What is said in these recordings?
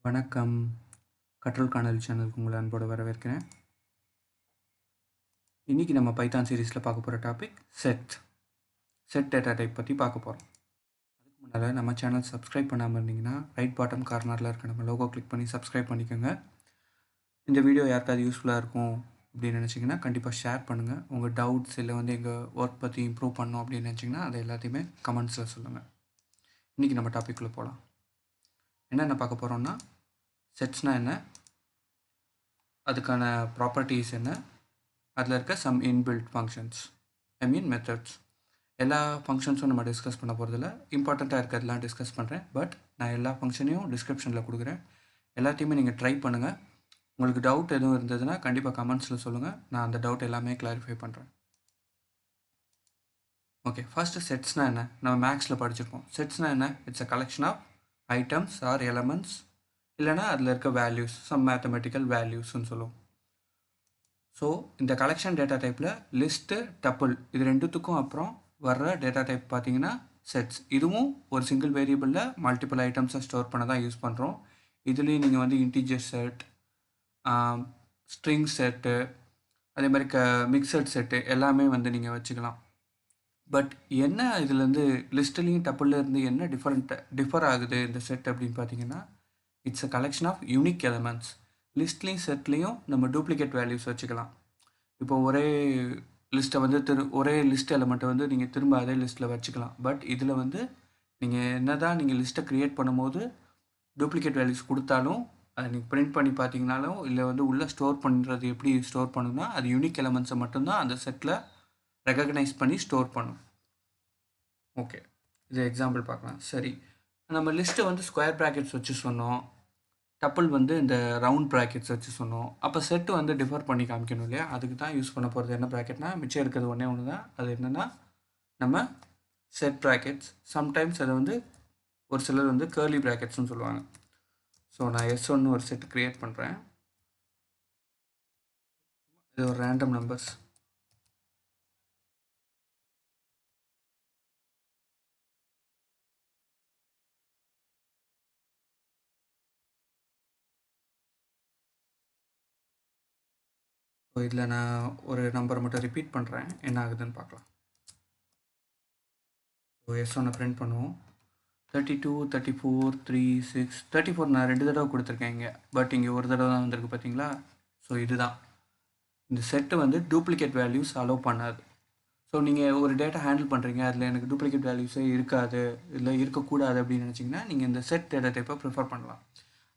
வணக்கம். கற்றல் காணல் சேனலுக்கு உங்களை அன்போடு வரவேற்கிறேன். இன்றைக்கி நம்ம பைத்தான் சீரீஸில் பார்க்க போகிற டாபிக் செட் டேட்டா டைப் பற்றி பார்க்க போகிறோம். அதுக்கு முன்னால் நம்ம சேனல் சப்ஸ்கிரைப் பண்ணாமல் இருந்தீங்கன்னா ரைட் பாட்டம் கார்னரில் இருக்க நம்ம லோகோ கிளிக் பண்ணி சப்ஸ்கிரைப் பண்ணிக்கோங்க. இந்த வீடியோ யாருக்காவது யூஸ்ஃபுல்லாக இருக்கும் அப்படின்னு நினச்சிங்கன்னா கண்டிப்பாக ஷேர் பண்ணுங்கள். உங்கள் டவுட்ஸ் இல்லை எங்கள் ஒர்க் பற்றி இம்ப்ரூவ் பண்ணணும் அப்படின்னு நினச்சிங்கன்னா அதை எல்லாத்தையுமே கமெண்ட்ஸில் சொல்லுங்கள். இன்றைக்கி நம்ம டாப்பிக்குள்ளே போகலாம். என்னென்ன பார்க்க போகிறோம்னா, செட்ஸ்னால் என்ன, அதுக்கான ப்ராப்பர்ட்டிஸ் என்ன, அதில் இருக்க சம் இன்பில்ட் ஃபங்க்ஷன்ஸ் மெத்தட்ஸ், எல்லா ஃபங்க்ஷன்ஸும் நம்ம டிஸ்கஸ் பண்ண போகிறதில்ல. இம்பார்ட்டண்ட்டாக இருக்கிறதெல்லாம் டிஸ்கஸ் பண்ணுறேன். பட் நான் எல்லா ஃபங்க்ஷனையும் டிஸ்கிரிப்ஷனில் கொடுக்குறேன். எல்லாத்தையுமே நீங்கள் ட்ரை பண்ணுங்கள். உங்களுக்கு டவுட் எதுவும் இருந்ததுன்னா கண்டிப்பாக கமெண்ட்ஸில் சொல்லுங்கள். நான் அந்த டவுட் எல்லாமே கிளாரிஃபை பண்ணுறேன். ஓகே, ஃபஸ்ட்டு செட்ஸ்னால் என்ன, நம்ம மேக்ஸில் படிச்சிருப்போம். செட்ஸ்னால் என்ன, it's a collection of items or elements, இல்லைனா அதில் இருக்க வேல்யூஸ், சம் மேத்தமெட்டிக்கல் வேல்யூஸ்ன்னு சொல்லுவோம். ஸோ இந்த கலெக்ஷன் டேட்டா டைப்பில் லிஸ்ட்டு, டப்புள் இது ரெண்டுத்துக்கும் அப்புறம் வர்ற டேட்டா டைப் பார்த்தீங்கன்னா செட்ஸ். இதுவும் ஒரு சிங்கிள் வேரியபிளில் மல்டிபிள் ஐட்டம்ஸை ஸ்டோர் பண்ண தான் யூஸ் பண்ணுறோம். இதுலேயும் நீங்கள் இன்டீஜர் செட், ஸ்ட்ரிங் செட்டு, அதே மாதிரி மிக்சட் செட்டு எல்லாமே நீங்கள் வச்சுக்கலாம். பட் என்ன இதுலேருந்து லிஸ்ட்லேயும் டப்புள்லேருந்து என்ன டிஃபர் ஆகுது இந்த செட் அப்படின்னு பார்த்தீங்கன்னா, it's a collection of unique elements. லிஸ்ட்லேயும் செட்லேயும் நம்ம டூப்ளிகேட் வேல்யூஸ் வச்சுக்கலாம். இப்போ ஒரே லிஸ்ட்டை ஒரே லிஸ்ட் எலமெண்ட்டை நீங்கள் திரும்ப அதே லிஸ்ட்டில் வச்சுக்கலாம். பட் இதில் நீங்கள் என்ன தான் நீங்கள் லிஸ்ட்டை க்ரியேட் பண்ணும்போது டூப்ளிகேட் வேல்யூஸ் கொடுத்தாலும் அதை நீங்கள் பிரிண்ட் பண்ணி பார்த்தீங்கனாலும் இல்லை உள்ளே ஸ்டோர் பண்ணுறது எப்படி ஸ்டோர் பண்ணுன்னா அது யூனிக் எலமெண்ட்ஸை மட்டும்தான் அந்த செட்டில் ரெகக்னைஸ் பண்ணி ஸ்டோர் பண்ணும். ஓகே, இது எக்ஸாம்பிள் பார்க்கலாம். சரி, நம்ம லிஸ்ட்டை ஸ்கொயர் ப்ராக்கெட்ஸ் வச்சு சொன்னோம், டப்புள் இந்த ரவுண்ட் ப்ராக்கெட்ஸ் வச்சு சொன்னோம். அப்போ செட்டு டிஃபர் பண்ணி காமிக்கணும் இல்லையா? அதுக்கு தான் யூஸ் பண்ண போகிறது என்ன ப்ராக்கெட்னா, மிச்சம் இருக்கிறது ஒன்று தான். அது என்னென்னா நம்ம செட் ப்ராக்கெட்ஸ். சம்டைம்ஸ் அதை ஒரு சிலர் கேர்லி ப்ராக்கெட்ஸ்னு சொல்லுவாங்க. ஸோ நான் S1 ஒரு செட் க்ரியேட் பண்ணுறேன். இது ஒரு ரேண்டம் நம்பர்ஸ். ஸோ இதில் நான் ஒரு நம்பரை மட்டும் ரிப்பீட் பண்ணுறேன், என்ன ஆகுதுன்னு பார்க்கலாம். ஸோ S1 பிரிண்ட் பண்ணுவோம். 32, 34, 3, 6, 34 நான் 2 தடவை கொடுத்துருக்கேன் இங்கே. பட் இங்கே ஒரு தடவை தான் வந்திருக்கு பார்த்தீங்களா? ஸோ இதுதான் இந்த செட்டு டூப்ளிகேட் வேல்யூஸ் அலோவ் பண்ணாது. ஸோ நீங்கள் ஒரு டேட்டா ஹேண்டில் பண்ணுறீங்க, அதில் எனக்கு டூப்ளிகேட் வேல்யூஸே இருக்காது, இல்லை இருக்கக்கூடாது அப்படின்னு நினச்சிங்கன்னா நீங்கள் இந்த செட் டேட்டா டைப்பை ப்ரிஃபர் பண்ணலாம்.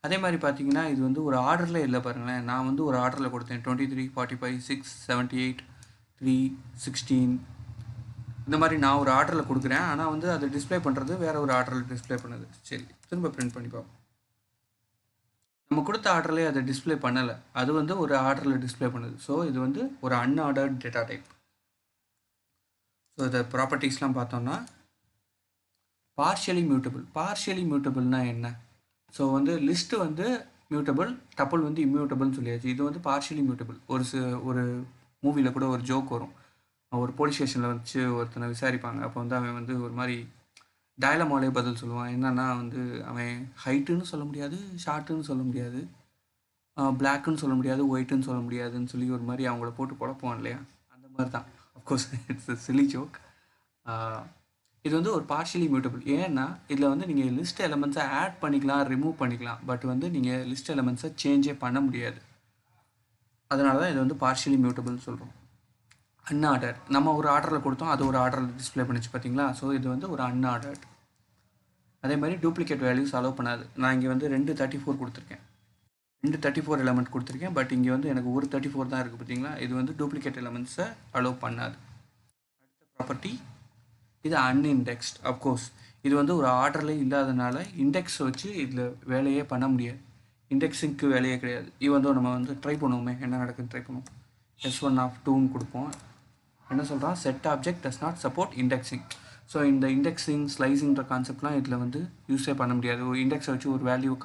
அதே மாதிரி பார்த்தீங்கன்னா இது ஒரு ஆர்டரில் இல்லை பாருங்களேன். நான் ஒரு ஆர்டரில் கொடுத்தேன் 23, 45, 6, 78, 3, 16 இந்த மாதிரி நான் ஒரு ஆர்டரில் கொடுக்குறேன். ஆனால் அதை டிஸ்பிளே பண்ணுறது வேறு ஒரு ஆர்டரில் டிஸ்பிளே பண்ணுது. சரி, திரும்ப பிரிண்ட் பண்ணி பார்ப்போம். நம்ம கொடுத்த ஆர்டர்லேயே அதை டிஸ்பிளே பண்ணலை, அது ஒரு ஆர்டரில் டிஸ்பிளே பண்ணுது. ஸோ இது ஒரு அன்ஆர்டர்ட் டேட்டா டைப். ஸோ இதை ப்ராப்பர்ட்டிஸ்லாம் பார்த்தோம்னா, பார்ஷியலி மியூட்டபிள்னா என்ன? ஸோ லிஸ்ட்டு மியூட்டபிள், டப்புள் இம்மியூட்டபிள்னு சொல்லியாச்சு. இது பார்ஷியலி மியூட்டபிள். ஒரு மூவியில் கூட ஒரு ஜோக் வரும். ஒரு போலீஸ் ஸ்டேஷனில் வச்சு ஒருத்தனை விசாரிப்பாங்க. அப்போ அவன் ஒரு மாதிரி டயலமாலே பதில் சொல்லுவான். என்னன்னா அவன் ஹைட்டுன்னு சொல்ல முடியாது, ஷார்ட்டுன்னு சொல்ல முடியாது, பிளாக்குன்னு சொல்ல முடியாது, ஒயிட்டுன்னு சொல்ல முடியாதுன்னு சொல்லி ஒரு மாதிரி அவங்கள போட்டு குழப்புவான் இல்லையா? அந்த மாதிரி தான். Of course it's a chilli joke. இது ஒரு பார்ஷியலி மியூட்டபிள். ஏன்னா இதில் நீங்கள் லிஸ்ட் எலமெண்ட்ஸை ஆட் பண்ணிக்கலாம், ரிமூவ் பண்ணிக்கலாம். பட் நீங்கள் லிஸ்ட் எலமெண்ட்ஸை சேஞ்சே பண்ண முடியாது. அதனால தான் இது பார்ஷியலி மியூட்டபிள்னு சொல்கிறோம். அன்ஆர்டர்ட், நம்ம ஒரு ஆர்டரில் கொடுத்தோம், அது ஒரு ஆர்டரில் டிஸ்பிளே பண்ணிச்சு பார்த்தீங்களா? ஸோ இது ஒரு அன்ஆர்டர்ட். அதே மாதிரி டூப்ளிகேட் வேல்யூஸ் அலோவ் பண்ணாது. நான் இங்கே 2 34 கொடுத்துருக்கேன், 2 34 எலமெண்ட் கொடுத்துருக்கேன். பட் இங்கே எனக்கு ஒரு 34 தான் இருக்குது பார்த்தீங்களா? இது டூப்ளிகேட் எலமெண்ட்ஸை அலோவ் பண்ணாது. அடுத்த ப்ராப்பர்ட்டி, இது அன்இண்டெக்ஸ்ட். அஃப்கோர்ஸ் இது ஒரு ஆர்டர்லேயே இல்லாதனால இண்டெக்ஸ் வச்சு இதில் வேலையே பண்ண முடியாது. இண்டெக்ஸிங்க்கு வேலையே கிடையாது. நம்ம ட்ரை பண்ணுவோமே, என்ன நடக்குதுன்னு ட்ரை பண்ணுவோம். S1 of 2ன்னு கொடுப்போம். என்ன சொல்கிறான், set object does not support indexing. So இந்த இண்டெக்ஸிங், ஸ்லைஸிங்கிற கான்செப்ட்லாம் இதில் யூஸே பண்ண முடியாது. ஒரு இண்டெக்ஸை வச்சு ஒரு வேல்யூ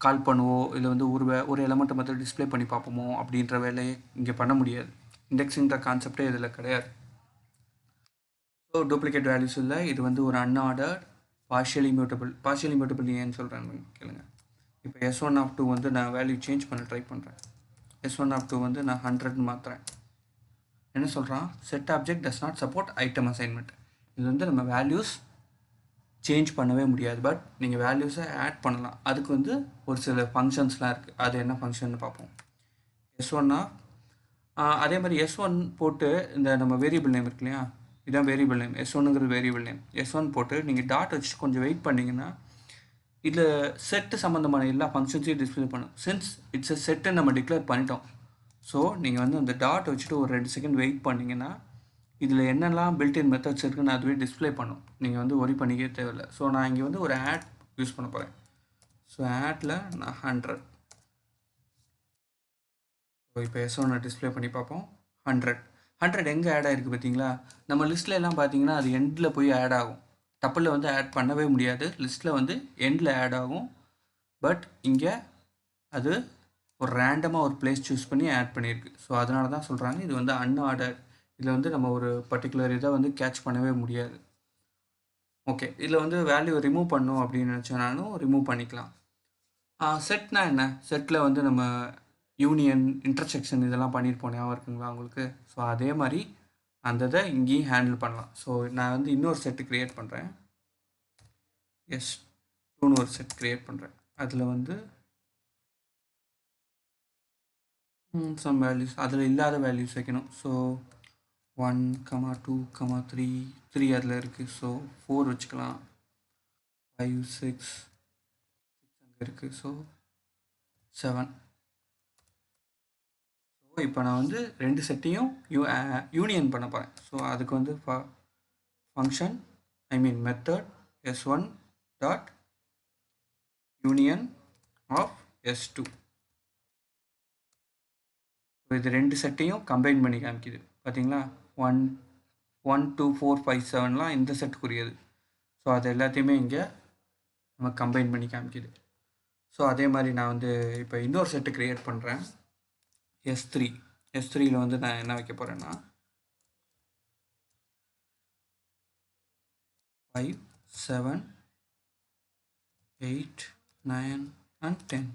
கால் பண்ணுவோம், இல்லை ஒரு எலமெண்ட்டை மட்டும் டிஸ்பிளே பண்ணி பார்ப்போமோ அப்படின்ற வேலையை இங்கே பண்ண முடியாது. இண்டெக்ஸிங்கிற கான்செப்டே இதில் கிடையாது. ஸோ டூப்ளிகேட் வேல்யூஸ் இல்லை. இது ஒரு unordered partially mutable. Partially mutable ஏன்னு சொல்கிறேன்னு கேளுங்க. இப்போ S1 வந்து நான் வேல்யூ சேஞ்ச் பண்ண ட்ரை பண்ணுறேன். S1 வந்து நான் 100ன்னு மாற்றுறேன். என்ன சொல்கிறான், set object does not support item assignment. இது வந்து நம்ம வேல்யூஸ் சேஞ்ச் பண்ணவே முடியாது, பட் நீங்கள் வேல்யூஸை ஆட் பண்ணலாம். அதுக்கு வந்து ஒரு சில ஃபங்க்ஷன்ஸ்லாம் இருக்குது. அது என்ன ஃபங்க்ஷன் பார்ப்போம். S1 அதே மாதிரி S1 போட்டு இந்த நம்ம வேரியபிள் நேம் இருக்கு இல்லையா, இதுதான் வேரியபிள் நேம். S1ங்கிறது வேரியபிள் நேம். S1 போட்டு நீங்கள் டாட் வச்சுட்டு கொஞ்சம் வெயிட் பண்ணிங்கன்னா இதில் செட்டு சம்மந்தமான எல்லா ஃபங்க்ஷன்ஸையும் டிஸ்பிளே பண்ணும். சின்ஸ் இட்ஸ் எ செட்டு நம்ம டிக்ளேர் பண்ணிட்டோம். ஸோ நீங்கள் வந்து அந்த டாட் வச்சுட்டு ஒரு 2 செகண்ட் வெயிட் பண்ணிங்கன்னா இதில் என்னெல்லாம் பில்ட்இன் மெத்தட்ஸ் இருக்குன்னு அதுவே டிஸ்பிளே பண்ணும். நீங்கள் வந்து ஒரி பண்ணிக்கவே தேவையில்லை. ஸோ நான் இங்கே வந்து ஒரு ஆட் யூஸ் பண்ண போகிறேன். ஸோ ஆட்டில் நான் 100. ஸோ இப்போ S1 டிஸ்பிளே பண்ணி பார்ப்போம். 100 எங்கே ஆட் ஆகிருக்கு பார்த்தீங்களா? நம்ம லிஸ்ட்டில் எல்லாம் பார்த்தீங்கன்னா அது எண்டில் போய் ஆட் ஆகும். டப்பில் வந்து ஆட் பண்ணவே முடியாது. லிஸ்ட்டில் வந்து எண்டில் ஆட் ஆகும். பட் இங்கே அது ஒரு ரேண்டமாக ஒரு பிளேஸ் சூஸ் பண்ணி ஆட் பண்ணியிருக்கு. ஸோ அதனால தான் சொல்கிறாங்க இது வந்து அன்ஆர்டர். இதில் வந்து நம்ம ஒரு பர்டிகுலர் இதை வந்து கேட்ச் பண்ணவே முடியாது. ஓகே, இதில் வந்து வேல்யூ ரிமூவ் பண்ணணும் அப்படின்னு நினச்சோனாலும் ரிமூவ் பண்ணிக்கலாம். செட்னா என்ன? செட்டில் வந்து நம்ம யூனியன், இன்டர்செக்ஷன் இதெல்லாம் பண்ணியிருப்போம், ஞாபகம் இருக்குங்களா உங்களுக்கு? ஸோ அதே மாதிரி அந்த இதை இங்கேயும் ஹேண்டில் பண்ணலாம். ஸோ நான் வந்து இன்னொரு செட்டு க்ரியேட் பண்ணுறேன். S2ன்னு ஒரு செட் க்ரியேட் பண்ணுறேன். அதில் வந்து சம் வேல்யூஸ், அதில் இல்லாத வேல்யூஸ் வைக்கணும். ஸோ 1, 2, 3, 3 அதில் இருக்குது. ஸோ 4 வச்சுக்கலாம். 5, 6 அங்கே இருக்குது. ஸோ 7. ஸோ இப்போ நான் வந்து 2 செட்டையும் யூனியன் பண்ண போகிறேன். ஸோ அதுக்கு வந்து function method S1 dot union of S2. So இது 2 செட்டையும் கம்பைன் பண்ணி காமிக்குது பார்த்தீங்களா? 1, 2, 4, 5, 7லாம் இந்த செட்டுக்குரியது. ஸோ அது எல்லாத்தையுமே இங்கே நம்ம கம்பைன் பண்ணி காமிக்குது. ஸோ அதே மாதிரி நான் வந்து இப்போ இன்னொரு செட்டு க்ரியேட் பண்ணுறேன். S3யில் வந்து நான் என்ன வைக்க போகிறேன்னா 5, 7, 8, 9 and 10.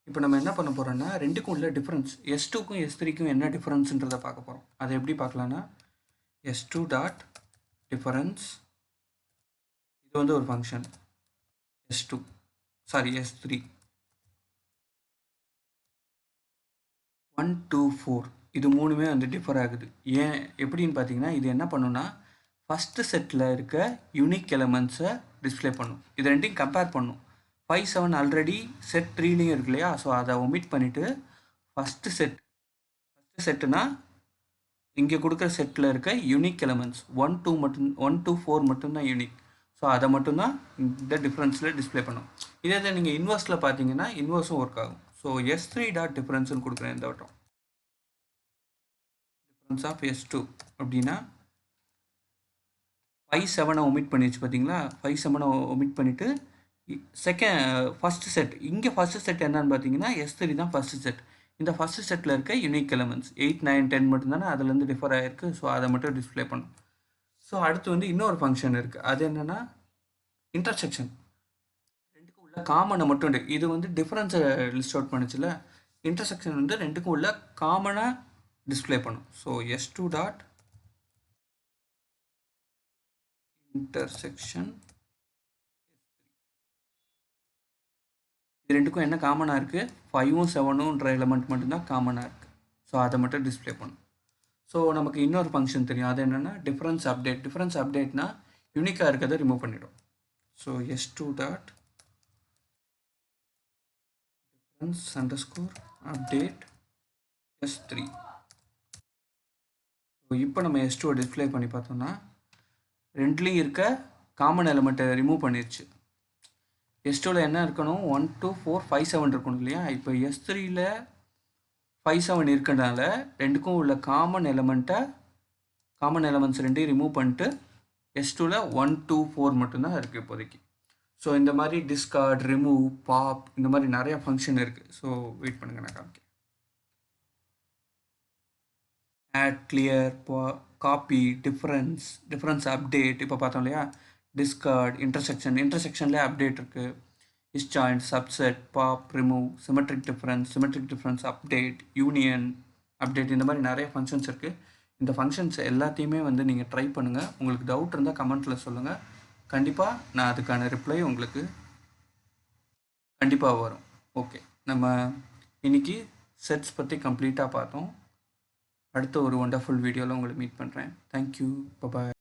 இப்போ நம்ம என்ன பண்ண போகிறோம்னா ரெண்டுக்கும் உள்ள டிஃப்ரென்ஸ், S2க்கும் S3க்கும் என்ன டிஃப்ரென்ஸுன்றதை பார்க்க போகிறோம். அதை எப்படி பார்க்கலான்னா S2 டாட் டிஃபரன்ஸ், இது வந்து ஒரு ஃபங்க்ஷன். S3 1, 2, 4 இது மூணுமே வந்து டிஃபர் ஆகுது. ஏன் எப்படின்னு பார்த்தீங்கன்னா இது என்ன பண்ணுன்னா ஃபஸ்ட்டு செட்டில் இருக்க யூனிக் எலமெண்ட்ஸை டிஸ்பிளே பண்ணும். இது ரெண்டையும் கம்பேர் பண்ணும். 5, 7 ஆல்ரெடி செட் 3லையும் இருக்கு இல்லையா? ஸோ அதை ஒமிட் பண்ணிவிட்டு ஃபஸ்ட்டு செட்டுனா இங்கே கொடுக்குற செட்டில் இருக்க யூனிக் எலமெண்ட்ஸ் 1, 2, 4 மட்டும்தான் யூனிக். ஸோ அதை மட்டும்தான் இந்த டிஃப்ரென்ஸில் டிஸ்பிளே பண்ணும். இதே நீங்கள் இன்வெர்ஸில் பார்த்தீங்கன்னா இன்வெர்ஸும் ஒர்க் ஆகும். ஸோ S3 டாட் டிஃப்ரென்ஸ்னு கொடுக்குறேன் இந்த வட்டம். டிஃப்ரென்ஸ் ஆஃப் S2 அப்படின்னா 5, 7 ஒமிட் பண்ணிடுச்சு பார்த்தீங்களா? 5, 7 ஒமிட் பண்ணிவிட்டு ஃபஸ்ட்டு செட், இங்கே ஃபஸ்ட்டு செட் என்னன்னு பார்த்தீங்கன்னா S3 தான் ஃபஸ்ட்டு செட். இந்த ஃபஸ்ட்டு செட்டில் இருக்க யூனிக் எலமெண்ட்ஸ் 8, 9, 10 மட்டும்தானே அதுலேருந்து டிஃபர் ஆகிருக்கு. ஸோ அதை மட்டும் டிஸ்பிளே பண்ணும். ஸோ அடுத்து வந்து இன்னொரு ஃபங்க்ஷன் இருக்குது. அது என்னென்னா இன்டர்செக்ஷன். ரெண்டுக்கும் உள்ள காமனை மட்டும் இது வந்து டிஃப்ரென்ஸை லிஸ்ட் அவுட் பண்ணுச்சுல. இன்டர்செக்ஷன் வந்து ரெண்டுக்கும் உள்ள காமனாக டிஸ்பிளே பண்ணும். ஸோ S2 டாட் இன்டர்செக்ஷன், இது ரெண்டுக்கும் என்ன காமனாக இருக்குது? 5ம் 7ன்ற எலமெண்ட் மட்டும்தான் காமனாக இருக்குது. ஸோ அதை மட்டும் டிஸ்பிளே பண்ணும். ஸோ நமக்கு இன்னொரு ஃபங்க்ஷன் தெரியும். அது என்னென்னா டிஃப்ரென்ஸ் அப்டேட். டிஃப்ரென்ஸ் அப்டேட்னா யூனிக்காக இருக்கிறத ரிமூவ் பண்ணிடும். So S2 dot difference underscore update S3. So இப்போ நம்ம S2 டிஸ்பிளே பண்ணி பார்த்தோம்னா ரெண்டுலேயும் இருக்க காமன் எலமெண்ட்டை ரிமூவ் பண்ணிடுச்சு. S2வில் என்ன இருக்கணும்? 1, 2, 4, 5, 7 இருக்கணும் இல்லையா? இப்போ S3யில் 5, 7 இருக்கிறதுனால ரெண்டுக்கும் உள்ள காமன் எலமெண்ட்ஸ் ரெண்டையும் ரிமூவ் பண்ணிட்டு S2வில் 1, 2, 4 மட்டும்தான் இருக்குது இப்போதைக்கு. ஸோ இந்த மாதிரி டிஸ்கார்ட், ரிமூவ், பாப் இந்த மாதிரி நிறையா ஃபங்க்ஷன் இருக்குது. ஸோ வெயிட் பண்ணுங்கள், நான் காமிக்கிறேன். Add, clear, copy, difference update இப்போ பார்த்தோம் இல்லையா? டிஸ்கார்ட், இன்டர்செக்ஷன்லேயே அப்டேட் இருக்குது. disjoint, subset, pop, remove, symmetric difference, update, union, update இந்த மாதிரி நிறைய ஃபங்க்ஷன்ஸ் இருக்குது. இந்த ஃபங்க்ஷன்ஸ் எல்லாத்தையுமே வந்து நீங்கள் ட்ரை பண்ணுங்கள். உங்களுக்கு டவுட் இருந்தால் கமெண்ட்டில் சொல்லுங்கள். கண்டிப்பாக நான் அதுக்கான ரிப்ளை உங்களுக்கு கண்டிப்பாக வரும். ஓகே, நம்ம இன்னைக்கு செட்ஸ் பற்றி கம்ப்ளீட்டாக பார்த்தோம். அடுத்த ஒரு ஒண்டர்ஃபுல் வீடியோவில் உங்களை மீட் பண்ணுறேன். தேங்க்யூ, பாய்.